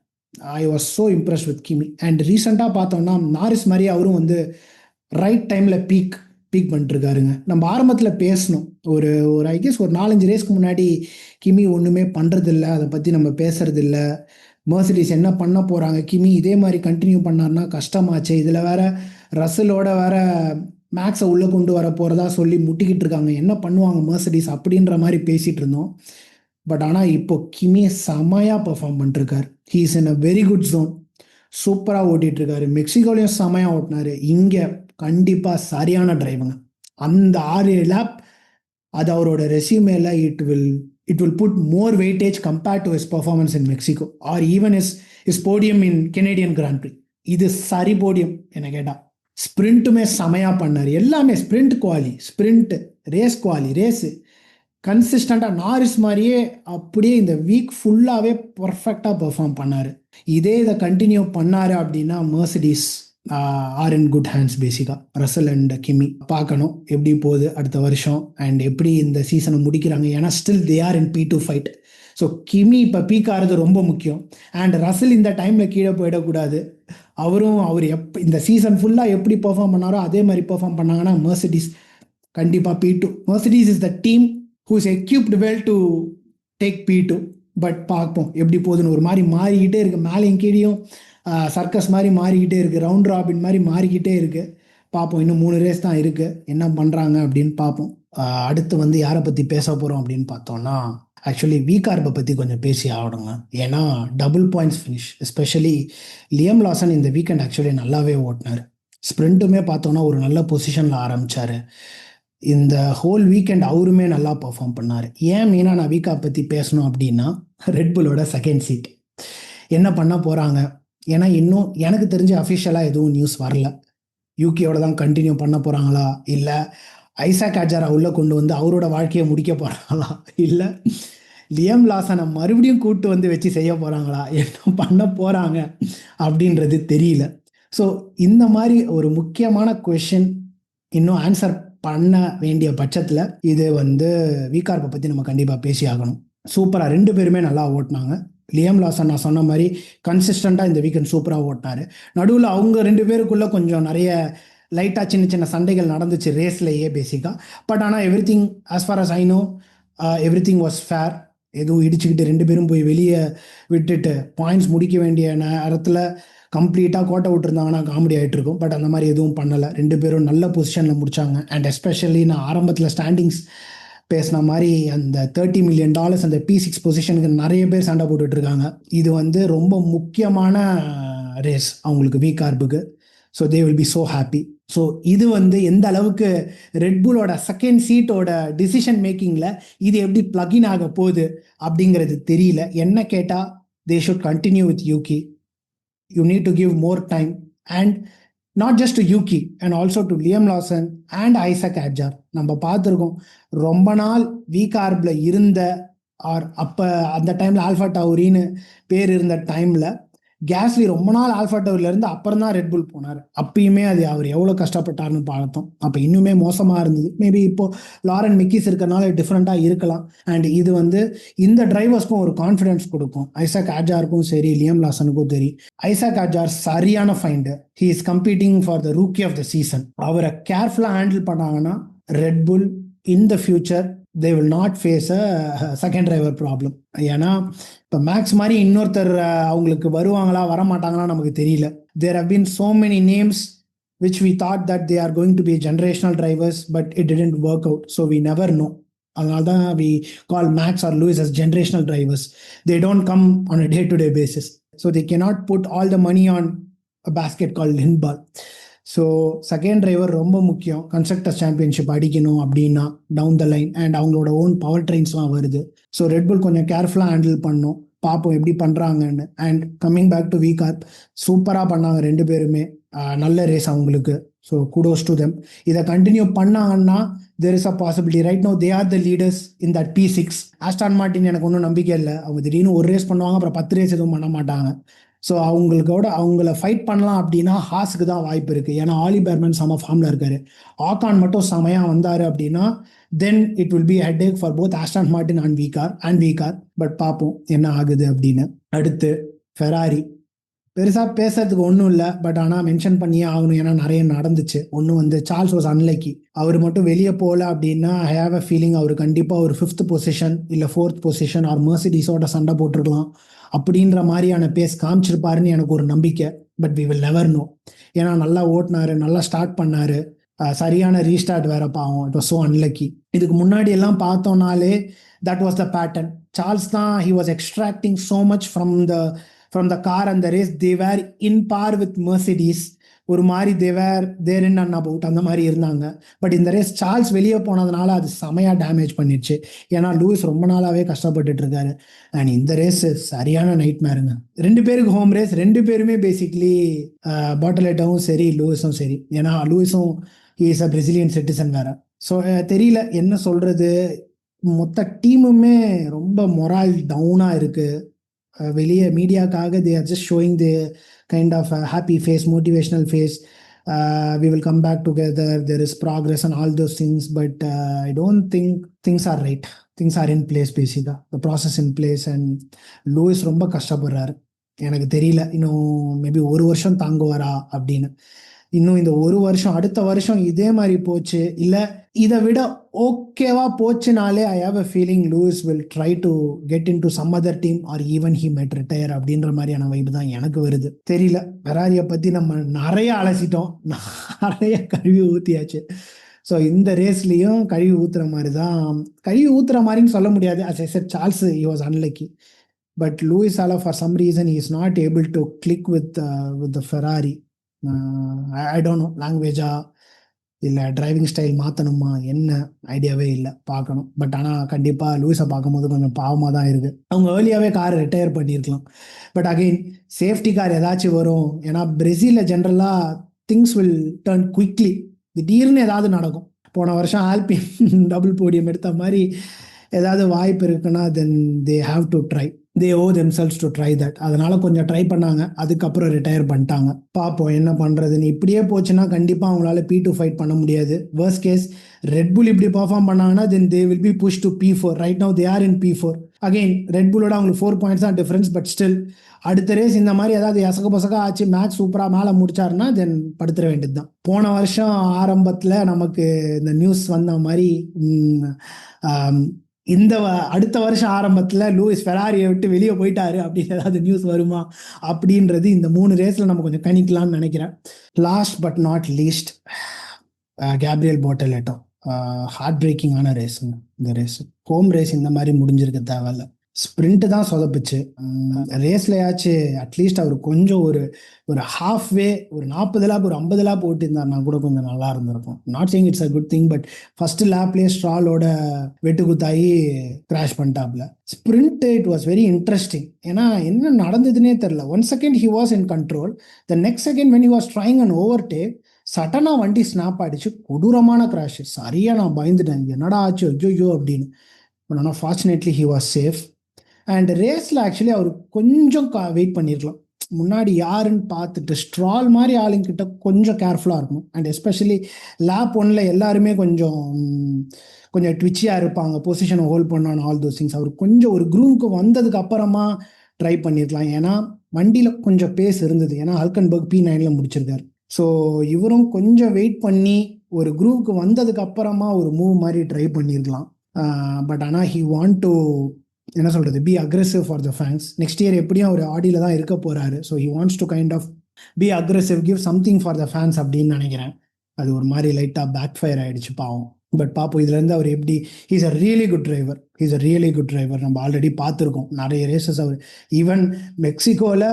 I was so impress with Kimi. And ரீசெண்டாக பார்த்தோம்னா நாரிஸ் மாதிரி அவரும் வந்து ரைட் டைமில் பீக் பண்ணிட்டுருக்காருங்க. நம்ம ஆரம்பத்தில் பேசணும், ஒரு ஐ கெஸ் ஒரு 4-5 ரேஸ்க்கு முன்னாடி கிமி ஒன்றுமே பண்ணுறதில்ல, அதை பற்றி நம்ம பேசுறதில்ல, மெர்சிடிஸ் என்ன பண்ண போகிறாங்க, கிமி இதே மாதிரி கண்டினியூ பண்ணார்னா கஷ்டமாச்சு, இதில் வேற ரசலோட வேற மேக்ஸை உள்ளே கொண்டு வர போகிறதா சொல்லி முட்டிக்கிட்டு இருக்காங்க, என்ன பண்ணுவாங்க மெர்சிடிஸ் அப்படின்ற மாதிரி பேசிகிட்டு இருந்தோம். பட் ஆனால் இப்போ கிமி செமையாக பெர்ஃபார்ம் பண்ணிருக்காரு. He is in a very good zone, சூப்பராக ஓட்டிகிட்ருக்காரு. மெக்சிகோலையும் செமையாக ஓட்டினார், இங்கே கண்டிப்பாக சரியான டிரைவுங்க. அந்த 6-7 லேப் அது அவரோட ரெஸ்யூமேல it will put more weightage compared to his performance in Mexico or even is podium in Canadian grand prix. இது சரி போடியம் என்ன கேட்டால். ஸ்ப்ரிண்ட்டுமே செமையாக பண்ணார், எல்லாமே sprint quali, sprint race quali, race கன்சிஸ்டண்ட்டாக நாரிஸ் மாதிரியே அப்படியே இந்த வீக் ஃபுல்லாகவே பர்ஃபெக்டாக பெர்ஃபார்ம் பண்ணார். இதை கண்டினியூ பண்ணார் அப்படின்னா Mercedes are in good hands. பேசிக்காக ரசல் அண்ட் கிமி பார்க்கணும் எப்படி போகுது அடுத்த வருஷம் அண்ட் எப்படி இந்த சீசனை முடிக்கிறாங்க. ஏன்னா still they are in P2 fight. So Kimi இப்போ பீக் ஆகிறது ரொம்ப முக்கியம். அண்ட் ரசல் இந்த டைமில் கீழே போயிடக்கூடாது. அவர் இந்த சீசன் ஃபுல்லாக எப்படி பெர்ஃபார்ம் பண்ணாரோ அதே மாதிரி பெர்ஃபார்ம் பண்ணாங்கன்னா மெர்சிடிஸ் கண்டிப்பாக P2. Mercedes is the team who's equipped well to take P2. But பார்ப்போம் எப்படி போகுதுன்னு. ஒரு மாதிரி மாறிக்கிட்டே இருக்குது, மேலேயும் கீழேயும் சர்க்கஸ் மாதிரி மாறிக்கிட்டே இருக்குது, ரவுண்ட் ராபின் மாதிரி மாறிக்கிட்டே இருக்குது. பார்ப்போம், இன்னும் 3 ரேஸ் தான் இருக்குது, என்ன பண்ணுறாங்க அப்படின்னு பார்ப்போம். அடுத்து வந்து யாரை பற்றி பேச போகிறோம் அப்படின்னு பார்த்தோம்னா, ஆக்சுவலி வீகார்பை பற்றி கொஞ்சம் பேசி ஆகணுங்க. ஏன்னா double points finish, especially Liam Lawson இந்த வீக்கெண்ட் ஆக்சுவலி நல்லாவே ஓட்டினார். ஸ்ப்ரிண்ட்டுமே பார்த்தோன்னா ஒரு நல்ல பொசிஷனில் ஆரம்பித்தார். இந்த ஹோல் வீக்கெண்ட் அவருமே நல்லா பெர்ஃபார்ம் பண்ணார். ஏன் மெயினாக நான் வீக்கா பற்றி பேசணும் அப்படின்னா, ரெட்புல்லோட செகண்ட் சீட் என்ன பண்ண போகிறாங்க? ஏன்னா இன்னும் எனக்கு தெரிஞ்ச அஃபிஷியலாக எதுவும் நியூஸ் வரல. யூகேயோட தான் கண்டினியூ பண்ண போகிறாங்களா, இல்லை ஐசாக் ஆஜாரா உள்ளே கொண்டு வந்து அவரோட வாழ்க்கையை முடிக்க போகிறாங்களா, இல்லை லியம் லாசனை மறுபடியும் கூட்டு வந்து வச்சு செய்ய போகிறாங்களா, என்ன பண்ண போகிறாங்க அப்படின்றது தெரியல. ஸோ இந்த மாதிரி ஒரு முக்கியமான கொஷின் இன்னும் ஆன்சர் பண்ண வேண்டிய பட்சத்தில் இது வந்து வீகார்ப்பை பற்றி நம்ம கண்டிப்பாக பேசி ஆகணும். சூப்பராக ரெண்டு பேருமே நல்லா ஓட்டினாங்க. லியம் லாசன் நான் சொன்ன மாதிரி கன்சிஸ்டண்ட்டாக இந்த வீக்கெண்ட் சூப்பராக ஓட்டினாரு. நடுவில் அவங்க ரெண்டு பேருக்குள்ளே கொஞ்சம் நிறைய லைட்டாக சின்ன சின்ன சண்டைகள் நடந்துச்சு ரேஸ்லேயே பேசிக்காக. பட் ஆனால் everything as far as I know everything was fair. எதுவும் இடிச்சுக்கிட்டு ரெண்டு பேரும் போய் வெளியே விட்டுட்டு பாயிண்ட்ஸ் முடிக்க வேண்டிய நேரத்தில் கம்ப்ளீட்டாக கோட்டை விட்டுருந்தாங்கன்னா காமெடி ஆகிட்டு இருக்கும். பட் அந்த மாதிரி எதுவும் பண்ணலை. ரெண்டு பேரும் நல்ல பொசிஷனில் முடித்தாங்க. அண்ட் எஸ்பெஷலி நான் ஆரம்பத்தில் ஸ்டாண்டிங்ஸ் பேசின மாதிரி அந்த $30 million அந்த P6 பொசிஷனுக்கு நிறைய பேர் சண்டை போட்டுட்ருக்காங்க. இது வந்து ரொம்ப முக்கியமான ரேஸ் அவங்களுக்கு வீகார்புக்கு. So they will be so happy. So இது வந்து எந்த அளவுக்கு ரெட்புலோட செகண்ட் சீட்டோட டிசிஷன் மேக்கிங்கில் இது எப்படி பிளக்இன் ஆக போகுது அப்படிங்கிறது தெரியல. என்ன கேட்டால் they should continue with Yuki. You need to give more time, and not just to Yuki and also to Liam Lawson and Isaac Adjar. நம்ம பார்த்துருக்கோம் ரொம்ப நாள் வீகார்பில் இருந்த ஆர் அப்போ அந்த டைமில் ஆல்ஃபா டவுரின்னு பேர் இருந்த டைமில் கேஸ்லி ரொம்ப நாள் ஆல்ஃபா டவர்ல இருந்து அப்புறம் தான் ரெட்புல் போனார். அப்பயுமே அது அவர் எவ்வளோ கஷ்டப்பட்டார்னு பார்த்தோம். அப்போ இன்னுமே மோசமாக இருந்தது. மேபி இப்போ லாரன் மிக்கிஸ் இருக்கிறனால டிஃப்ரெண்ட்டாக இருக்கலாம். அண்ட் இது வந்து இந்த டிரைவர்ஸ்க்கும் ஒரு கான்ஃபிடன்ஸ் கொடுக்கும். ஐசாக் ஆஜாருக்கும் சரி, லியம் லாசனுக்கும் சரி. ஐசாக் ஆஜார் சரியான find. He is competing for the rookie of the season. அவரை கேர்ஃபுல்லாக ஹேண்டில் பண்ணாங்கன்னா Red Bull in the future they will not face a second driver problem. ஏன்னா இப்போ மேக்ஸ் மாதிரி இன்னொருத்தர் அவங்களுக்கு வருவாங்களா வரமாட்டாங்களா நமக்கு தெரியல. There have been so many names which we thought that they are going to be generational drivers, but it didn't work out. So we never know. அதனால தான் we call Max or Lewis as generational drivers. They don't come on a day-to-day basis. So they cannot put all the money on a basket called handball. So second driver ரொம்ப முக்கியம். கன்ஸ்ட்ரக்டர்ஸ் சாம்பியன்ஷிப் அடிக்கணும் அப்படின்னா டவுன் த லைன். அண்ட் அவங்களோட ஓன் பவர் ட்ரெயின்ஸ்லாம் வருது. ஸோ ரெட்புல் கொஞ்சம் கேர்ஃபுல்லாக ஹேண்டில் பண்ணும். பார்ப்போம் எப்படி பண்ணுறாங்கன்னு. அண்ட் கம்மிங் பேக் டு வீகார்ப், சூப்பராக பண்ணாங்க ரெண்டு பேருமே. நல்ல ரேஸ் அவங்களுக்கு. So kudos to them. இதை கண்டினியூ பண்ணாங்கன்னா there is a possibility. Right now they are the leaders in that P6. Aston Martin எனக்கு ஒன்றும் நம்பிக்கை இல்லை. அவங்க திடீர்னு ஒரு ரேஸ் பண்ணுவாங்க, அப்புறம் 10 ரேஸ் எதுவும் பண்ண மாட்டாங்க. ஸோ அவங்கள ஃபைட் பண்ணலாம் அப்படின்னா ஹாஸுக்கு தான் வாய்ப்பு இருக்குது. ஏன்னா ஆலி பெர்மன் செம ஃபார்மில் இருக்காரு. ஆகான் மட்டும் செமையாக வந்தார் அப்படின்னா then it will be headache for both Aston Martin and வீகார். பட் பார்ப்போம் என்ன ஆகுது அப்படின்னு. அடுத்து ஃபெராரி. பெருசாக பேசுறதுக்கு ஒன்றும் இல்லை. பட் ஆனால் மென்ஷன் பண்ணியே ஆகணும். ஏன்னா நிறைய நடந்துச்சு. ஒன்று வந்து சார்ல்ஸ் வாஸ் அன்லக்கி. அவர் மட்டும் வெளியே போகல அப்படின்னா ஐ ஹேவ் அ ஃபீலிங் அவர் கண்டிப்பாக ஒரு 5th பொசிஷன் இல்லை 4th பொசிஷன் ஆர் மெர்சிடிஸோட சண்டை போட்டிருக்கலாம். அப்படின்ற மாதிரியான பேஸ் காமிச்சிருப்பாருன்னு எனக்கு ஒரு நம்பிக்கை. But we will never know. ஏன்னா நல்லா ஓட்டினாரு, நல்லா ஸ்டார்ட் பண்ணாரு. சரியான ரீஸ்டார்ட் வேற பாவம். It was so unlucky. இதுக்கு முன்னாடி எல்லாம் பார்த்தோம்னாலே that was the pattern. Charles தான் he was extracting so much from the car and the race. They were in par with Mercedes. ஒரு மாதிரி தேர் இன் அண்ட் அபவுட் அந்த மாதிரி இருந்தாங்க. பட் இந்த ரேஸ் சார்ல்ஸ் வெளியே போனதுனால அது செமையாக டேமேஜ் பண்ணிடுச்சு. ஏன்னா லூயிஸ் ரொம்ப நாளாகவே கஷ்டப்பட்டுட்டு இருக்காரு. அண்ட் இந்த ரேஸ் சரியான நைட் மேருங்க. ரெண்டு பேருக்கு ஹோம் ரேஸ். ரெண்டு பேருமே பேசிக்லி பாட்டலேட்டாவும் சரி லூயிஸும் சரி. ஏன்னா லூயிஸும் இஸ் அ பிரசிலியன் சிட்டிசன் வேற. ஸோ தெரியல என்ன சொல்றது. மொத்த டீமுமே ரொம்ப மொரால் டவுனாக இருக்கு. வெளியே மீடியாக்காக they are just showing the kind of a happy face, motivational face. We will come back together. There is progress and all those things. But I don't think things are right. Things are in place basically. The process in place. And Lewis ரொம்ப கஷ்டப்படுறாரு. எனக்கு தெரியல இன்னும் மேபி ஒரு வருஷம் தாங்குவாரா அப்படின்னு. இன்னும் இந்த ஒரு வருஷம் அடுத்த வருஷம் இதே மாதிரி போச்சு இல்லை இதை விட ஓகேவா போச்சுனாலே I have a feeling Lewis will try to get into some other team or even he might retire அப்படின்ற மாதிரியான வைப்பு தான் எனக்கு வருது. தெரியல. ஃபெராரியை பற்றி நம்ம நிறைய அலசிட்டோம், நிறைய கழுவி ஊற்றியாச்சு. ஸோ இந்த ரேஸ்லேயும் கழுவி ஊற்றுற மாதிரி தான். கழுவி ஊற்றுற மாதிரின்னு சொல்ல முடியாது. As I said Charles he was unlucky. But Lewis ஆல for some reason he is not able to click with the Ferrari. I don't know, language இல்லை டிரைவிங் ஸ்டைல் மாற்றணுமா என்ன ஐடியாவே இல்லை, பார்க்கணும். பட் ஆனால் கண்டிப்பாக லூயிஸை பார்க்கும்போது கொஞ்சம் பாவமாக தான் இருக்குது. அவங்க ஏர்லியாகவே கார் ரிட்டையர் பண்ணியிருக்கலாம். பட் அகெயின் சேஃப்டி கார் ஏதாச்சும் வரும். ஏன்னா பிரேசிலில் ஜென்ரலாக திங்ஸ் வில் டர்ன் குயிக்லி. திடீர்னு ஏதாவது நடக்கும். போன வருஷம் ஆல்பின் டபுள் போடியம் எடுத்த மாதிரி ஏதாவது வாய்ப்பு இருக்குன்னா then they have to try, they owe themselves to try that. அதனால கொஞ்சம் ட்ரை பண்ணாங்க, அதுக்கப்புறம் ரிட்டையர் பண்ணிட்டாங்க. பார்ப்போம் என்ன பண்ணுறதுன்னு. இப்படியே போச்சுன்னா கண்டிப்பாக அவங்களால P2 ஃபைட் பண்ண முடியாது. வேர்ஸ்ட் கேஸ் ரெட்புல் இப்படி பர்ஃபார்ம் பண்ணாங்கன்னா then they will be push to P4. Right now they are in P4. Again ரெட்புல்லோட அவங்களுக்கு 4 பாயிண்ட்ஸ் தான் டிஃபரன்ஸ். பட் ஸ்டில் அடுத்த ரேஸ் இந்த மாதிரி ஏதாவது எசக பசகா ஆச்சு, மேக்ஸ் சூப்பராக மேலே முடிச்சாருன்னா தென் படுத்துட வேண்டியது தான். போன வருஷம் ஆரம்பத்தில் நமக்கு இந்த நியூஸ் வந்த மாதிரி இந்த அடுத்த வருஷம் ஆரம்பத்தில் லூயிஸ் ஃபெராரியை விட்டு வெளியே போயிட்டாரு அப்படின்னு ஏதாவது நியூஸ் வருமா அப்படின்றது இந்த 3 ரேஸில் நம்ம கொஞ்சம் கணிக்கலாம்னு நினைக்கிறேன். Last but not least Gabriel Bortoleto. Heart பிரேக்கிங்கான ரேஸுங்க இந்த ரேஸ். ஹோம் ரேஸ் இந்த மாதிரி முடிஞ்சிருக்க தேவையில்ல. ஸ்ப்ரிண்ட்டு தான் சொதப்பிச்சு. ரேஸ்லையாச்சு அட்லீஸ்ட் அவர் கொஞ்சம் ஒரு ஹாஃப் வே ஒரு 40 லேப் ஒரு 50 லேப் ஓட்டிருந்தாருனா கூட கொஞ்சம் நல்லா இருந்திருக்கும். Not saying it's a good thing, but first லேப்லேயே ஸ்ட்ராலோட வெட்டு குத்தாயி கிராஷ் பண்ணிட்டாப்ல. Sprint it was very interesting. ஏன்னா என்ன நடந்ததுன்னே தெரில. 1 second he was in control, the next second when he was trying and overtake சடனாக வண்டி ஸ்னாப் ஆகிடுச்சு. கொடூரமான கிராஷ். சரியாக நான் பயந்துட்டேன், என்னடா ஆச்சு ஐயோ அப்படின்னு. பட் ஆனால் fortunately he was safe. And ரேஸில் ஆக்சுவலி அவர் கொஞ்சம் வெயிட் பண்ணியிருக்கலாம். முன்னாடி யாருன்னு பார்த்துட்டு ஸ்ட்ரால் மாதிரி ஆளுங்கிட்ட கொஞ்சம் கேர்ஃபுல்லாக இருக்கணும். அண்ட் எஸ்பெஷலி லேப் 1ல் எல்லாருமே கொஞ்சம் ட்விச்சியாக இருப்பாங்க, பொசிஷனை ஹோல்ட் பண்ணான், ஆல் தோஸ் திங்ஸ். அவர் கொஞ்சம் ஒரு குரூவுக்கு வந்ததுக்கு அப்புறமா ட்ரை பண்ணியிருக்கலாம். ஏன்னா வண்டியில் கொஞ்சம் பேஸ் இருந்தது. ஏன்னா ஹல்கன்பர்க் P9ல் முடிச்சிருக்காரு. ஸோ இவரும் கொஞ்சம் வெயிட் பண்ணி ஒரு குரூவுக்கு வந்ததுக்கு அப்புறமா ஒரு மூவ் மாதிரி ட்ரை பண்ணியிருக்கலாம். பட் ஆனால் ஹி வாண்ட் டு என்ன சொல்கிறது, be aggressive for the fans. Next year எப்படியும் அவர் ஆடியில் தான் இருக்க போகிறாரு. So he wants to kind of be aggressive, give something for the fans அப்படின்னு நினைக்கிறேன். அது ஒரு மாதிரி லைட்டாக பேக் ஃபயர் ஆகிடுச்சு பாவம். பட் பார்ப்போம் இதுலேருந்து அவர் எப்படி. He's a really good driver. நம்ம ஆல்ரெடி பார்த்துருக்கோம் நிறைய ரேசஸ். அவர் ஈவன் மெக்சிகோவில்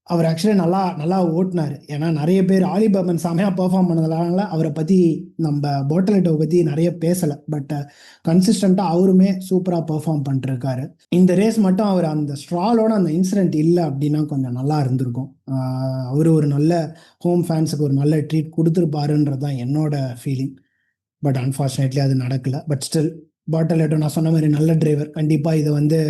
அவர் ஆக்சுவலி நல்லா ஓட்டினார். ஏன்னா நிறைய பேர் ஆலிபர்மன் செமையாக பெர்ஃபார்ம் பண்ணதுனால அவரை பற்றி நம்ம போட்டலெட்டோவை பற்றி நிறைய பேசலை. பட் கன்சிஸ்டண்ட்டாக அவருமே சூப்பராக பெர்ஃபார்ம் பண்ணிருக்காரு. இந்த ரேஸ் மட்டும் அவர் அந்த ஸ்ட்ராலோட அந்த இன்சிடென்ட் இல்லை அப்படின்னா கொஞ்சம் நல்லா இருந்திருக்கும். அவர் ஒரு நல்ல ஹோம் ஃபேன்ஸுக்கு ஒரு நல்ல ட்ரீட் கொடுத்துருப்பாருன்றது தான் என்னோட ஃபீலிங். பட் அன்ஃபார்ச்சுனேட்லி அது நடக்கலை. பட் ஸ்டில் போட்டலெட்டோ நான் சொன்ன மாதிரி நல்ல டிரைவர். கண்டிப்பாக இதை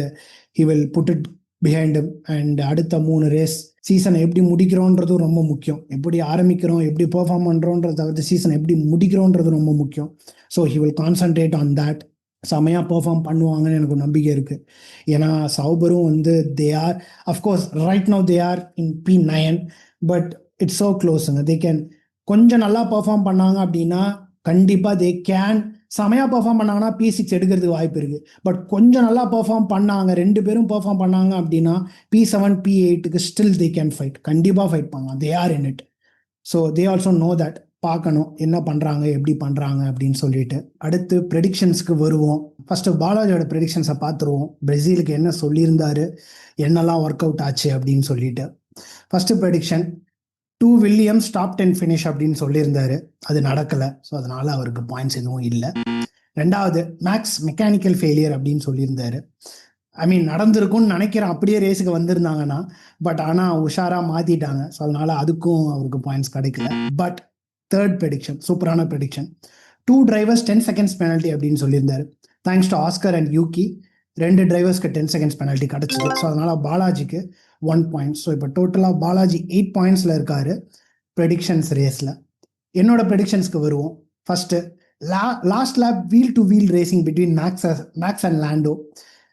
he will put it behind him. And அடுத்த 3 ரேஸ் சீசனை எப்படி முடிக்கிறோன்றதும் ரொம்ப முக்கியம். எப்படி ஆரம்பிக்கிறோம், எப்படி பெர்ஃபார்ம் பண்ணுறோன்றத தவிர்த்து சீசனை எப்படி முடிக்கிறோன்றது ரொம்ப முக்கியம். So he will concentrate on that. செமையாக பெர்ஃபார்ம் பண்ணுவாங்கன்னு எனக்கு நம்பிக்கை இருக்குது. ஏன்னா சௌபரும் they are of course right now they are in P9, but it's so க்ளோஸுங்க. தே கேன் கொஞ்சம் நல்லா பெர்ஃபார்ம் பண்ணாங்க அப்படின்னா கண்டிப்பாக தே கேன். செமையாக பெர்ஃபார்ம் பண்ணாங்கன்னா P6 எடுக்கிறதுக்கு வாய்ப்பு இருக்குது. பட் கொஞ்சம் நல்லா பெர்ஃபார்ம் பண்ணாங்க, 2 பேரும் பெர்ஃபார்ம் பண்ணாங்க அப்படின்னா P7 P8க்கு ஸ்டில் தே கேன் ஃபைட். கண்டிப்பாக ஃபைட் பண்ணலாம். They are in it. So they also know that. பார்க்கணும் என்ன பண்ணுறாங்க எப்படி பண்ணுறாங்க அப்படின்னு சொல்லிட்டு. அடுத்து ப்ரெடிக்ஷன்ஸ்க்கு வருவோம். ஃபர்ஸ்ட் பாலாஜியோட ப்ரெடிக்ஷன்ஸை பார்த்துருவோம். பிரேசிலுக்கு என்ன சொல்லியிருந்தாரு, என்னெல்லாம் ஒர்க் அவுட் ஆச்சு அப்படின்னு சொல்லிட்டு. First prediction 2 Williams top 10 finish அப்படின்னு சொல்லியிருந்தாரு. அது நடக்கலை. ஸோ அதனால அவருக்கு பாயிண்ட்ஸ் எதுவும் இல்லை. 2வது மேக்ஸ் மெக்கானிக்கல் ஃபெயிலியர் அப்படின்னு சொல்லியிருந்தாரு. ஐ மீன் நடந்திருக்கும்னு நினைக்கிறேன் அப்படியே ரேஸுக்கு வந்திருந்தாங்கன்னா. பட் ஆனால் உஷாராக மாற்றிட்டாங்க. ஸோ அதனால அதுக்கும் அவருக்கு பாயிண்ட்ஸ் கிடைக்கல. பட் 3rd ப்ரெடிக்ஷன் சூப்பரான ப்ரெடிக்ஷன். 2 டிரைவர்ஸ் 10 செகண்ட்ஸ் பெனல்ட்டி அப்படின்னு சொல்லியிருந்தாரு. Thanks to Oscar and Yuki 2 டிரைவர்ஸ்க்கு 10 செகண்ட்ஸ் பெனல்ட்டி கிடச்சிது. ஸோ அதனால பாலாஜிக்கு 1 பாயிண்ட். ஸோ இப்போ டோட்டலாக பாலாஜி 8 பாயிண்ட்ஸில் இருக்காரு ப்ரெடிக்ஷன்ஸ் ரேஸில். என்னோட ப்ரெடிக்ஷன்ஸ்க்கு வருவோம். First last lap wheel to wheel racing between Max and Lando.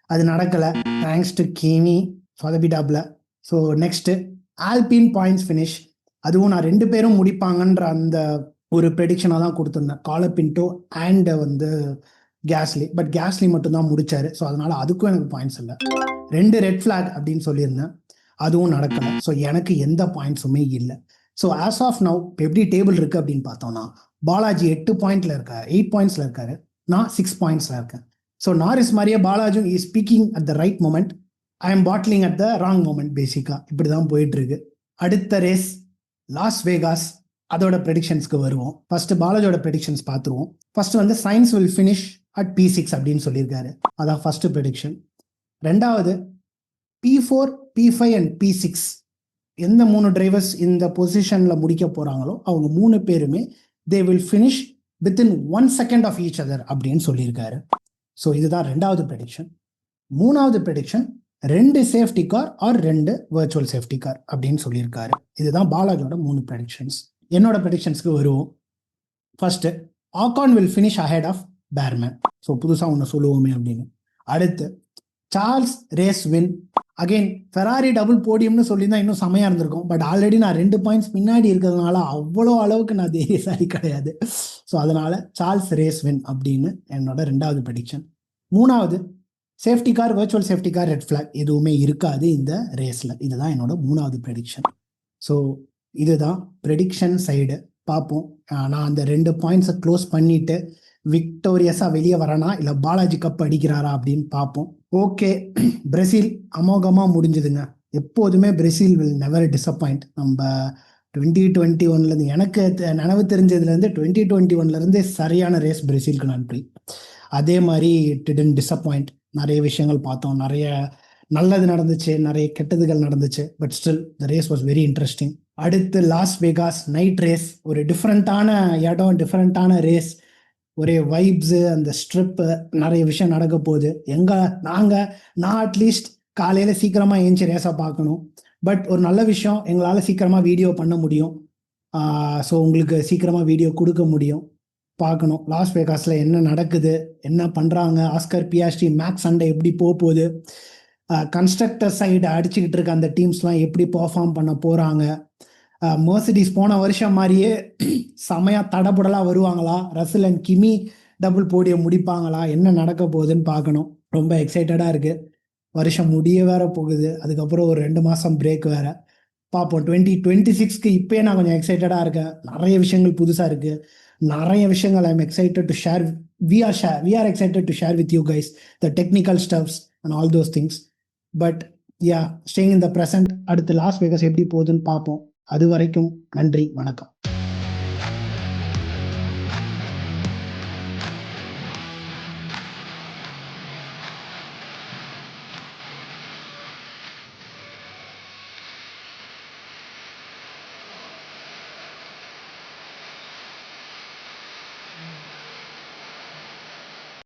அது நடக்கலை. தேங்க்ஸ் டு கீனி சொதப்பிட்டாப்ல. So next Alpine points finish. அதுவும் நான் 2 பேரும் முடிப்பாங்கன்ற அந்த ஒரு ப்ரெடிக்ஷனாக தான் கொடுத்துருந்தேன், காலப்பின்டோ அண்ட் கேஸ்லி. பட் கேஸ்லி மட்டும்தான் முடிச்சாரு. ஸோ அதனால அதுக்கும் எனக்கு பாயிண்ட்ஸ் இல்லை. 2 ரெட் ஃபிளாக் அப்படின்னு சொல்லியிருந்தேன், அதுவும் நடக்கலை. ஸோ எனக்கு எந்த பாயிண்ட்ஸுமே இல்லை. ஸோ ஆஸ் ஆஃப் நவ் எப்படி டேபிள் இருக்குது அப்படின்னு பார்த்தோம்னா பாலாஜி 8 பாயிண்ட்ல இருக்காரு, 8 பாயிண்ட்ஸில் இருக்காரு. நான் 6 பாயிண்ட்ஸில் இருக்கேன். ஸோ நாரிஸ் மாதிரியே பாலாஜும் is speaking at the right moment, I am bottling at the wrong moment. பேசிக்காக இப்படி தான் போயிட்டு இருக்கு. அடுத்த ரேஸ் லாஸ் வேகாஸ். அதோட ப்ரெடிக்ஷன்ஸ்க்கு வருவோம். ஃபர்ஸ்ட் பாலாஜியோட ப்ரெடிக்ஷன்ஸ் பார்த்துருவோம். ஃபர்ஸ்ட் வந்து science will finish at P6 அப்படின்னு சொல்லியிருக்காரு. அதான் ஃபர்ஸ்ட் ப்ரெடிக்ஷன். ரெண்டாவது P4, P5 அண்ட் P6 எந்த 3 டிரைவர்ஸ் இந்த பொசிஷனில் முடிக்க போகிறாங்களோ அவங்க 3 பேருமே they will finish within 1 second of each other அப்படின்னு சொல்லியிருக்காரு. ஸோ இதுதான் ரெண்டாவது ப்ரெடிக்ஷன். மூணாவது prediction 2 safety car or 2 virtual safety car அப்படின்னு சொல்லியிருக்காரு. இதுதான் பாலாஜியோட 3 ப்ரெடிக்ஷன்ஸ். என்னோட ப்ரெடிக்ஷன்ஸ்க்கு வருவோம். First Ocon will finish ahead of Bearman. So புதுசாக ஒன்று சொல்லுவோமே அப்படின்னு. அடுத்து Charles race win. Again Ferrari double போடியம்னு சொல்லியிருந்தா இன்னும் செமையாக இருந்திருக்கும். பட் ஆல்ரெடி நான் 2 பாயிண்ட்ஸ் பின்னாடி இருக்கிறதுனால அவ்வளோ அளவுக்கு நான் தைரியசாலி கிடையாது. ஸோ அதனால் சார்ல்ஸ் ரேஸ் வின் அப்படின்னு என்னோட ரெண்டாவது ப்ரெடிக்ஷன். மூணாவது safety car, virtual safety car, red flag எதுவுமே இருக்காது இந்த ரேஸில். இதுதான் என்னோட மூணாவது ப்ரெடிக்ஷன். ஸோ இதுதான் ப்ரெடிக்ஷன் சைடு. பார்ப்போம் நான் அந்த 2 பாயிண்ட்ஸை க்ளோஸ் பண்ணிவிட்டு விக்டோரியஸாக வெளியே வரனா இல்லை பாலாஜி கப் அடிக்கிறாரா அப்படின்னு பார்ப்போம். ஓகே, பிரேசில் அமோகமாக முடிஞ்சுதுங்க. எப்போதுமே பிரேசில் வில் நெவர் டிசப்பாயிண்ட். நம்ம 2021 எனக்கு நினைவு தெரிஞ்சதுலேருந்து 2021 சரியான ரேஸ் பிரேசிலுக்கு நன்றி. அதே மாதிரி டிடன்ட் டிசப்பாயிண்ட். நிறைய விஷயங்கள் பார்த்தோம், நிறைய நல்லது நடந்துச்சு, நிறைய கெட்டதுகள் நடந்துச்சு. But still the race was very interesting. அடுத்து லாஸ் வேகாஸ் நைட் ரேஸ். ஒரு டிஃப்ரெண்ட்டான இடம், டிஃப்ரெண்ட்டான ரேஸ், ஒரே வைப்ஸு, அந்த ஸ்ட்ரிப்பு, நிறைய விஷயம் நடக்க போகுது. நான் அட்லீஸ்ட் காலையில் சீக்கிரமாக ஏஞ்சி ரேஸை பார்க்கணும். பட் ஒரு நல்ல விஷயம், எங்களால் சீக்கிரமாக வீடியோ பண்ண முடியும். ஸோ உங்களுக்கு சீக்கிரமாக வீடியோ கொடுக்க முடியும். பார்க்கணும் லாஸ் வேகாஸில் என்ன நடக்குது, என்ன பண்ணுறாங்க, ஆஸ்கர் பியாஸ்ட்ரி மேக்ஸ் சண்டே எப்படி போகுது, கன்ஸ்ட்ரக்டர் சைடு அடிச்சுக்கிட்டு இருக்க அந்த டீம்ஸ்லாம் எப்படி பர்ஃபார்ம் பண்ண போகிறாங்க, மெர்சிடிஸ் போன வருஷம் மாதிரியே செமையாக தடபுடலாக வருவாங்களா, ரசல் அண்ட் கிமி டபுள் போடியம் முடிப்பாங்களா, என்ன நடக்க போகுதுன்னு பார்க்கணும். ரொம்ப எக்ஸைட்டடாக இருக்குது. வருஷம் முடிய வேற போகுது, அதுக்கப்புறம் ஒரு 2 மாதம் பிரேக் வேறு. பார்ப்போம் 2026க்கு இப்போயே நான் கொஞ்சம் எக்ஸைட்டடாக இருக்கேன். நிறைய விஷயங்கள் புதுசாக இருக்குது, நிறைய விஷயங்கள் I am excited to share. we are excited to share with you guys the technical stuffs and all those things. But yeah, staying in the present. அடுத்து லாஸ் வேகஸ் எப்படி போகுதுன்னு பார்ப்போம். அது வரைக்கும் நன்றி, வணக்கம்.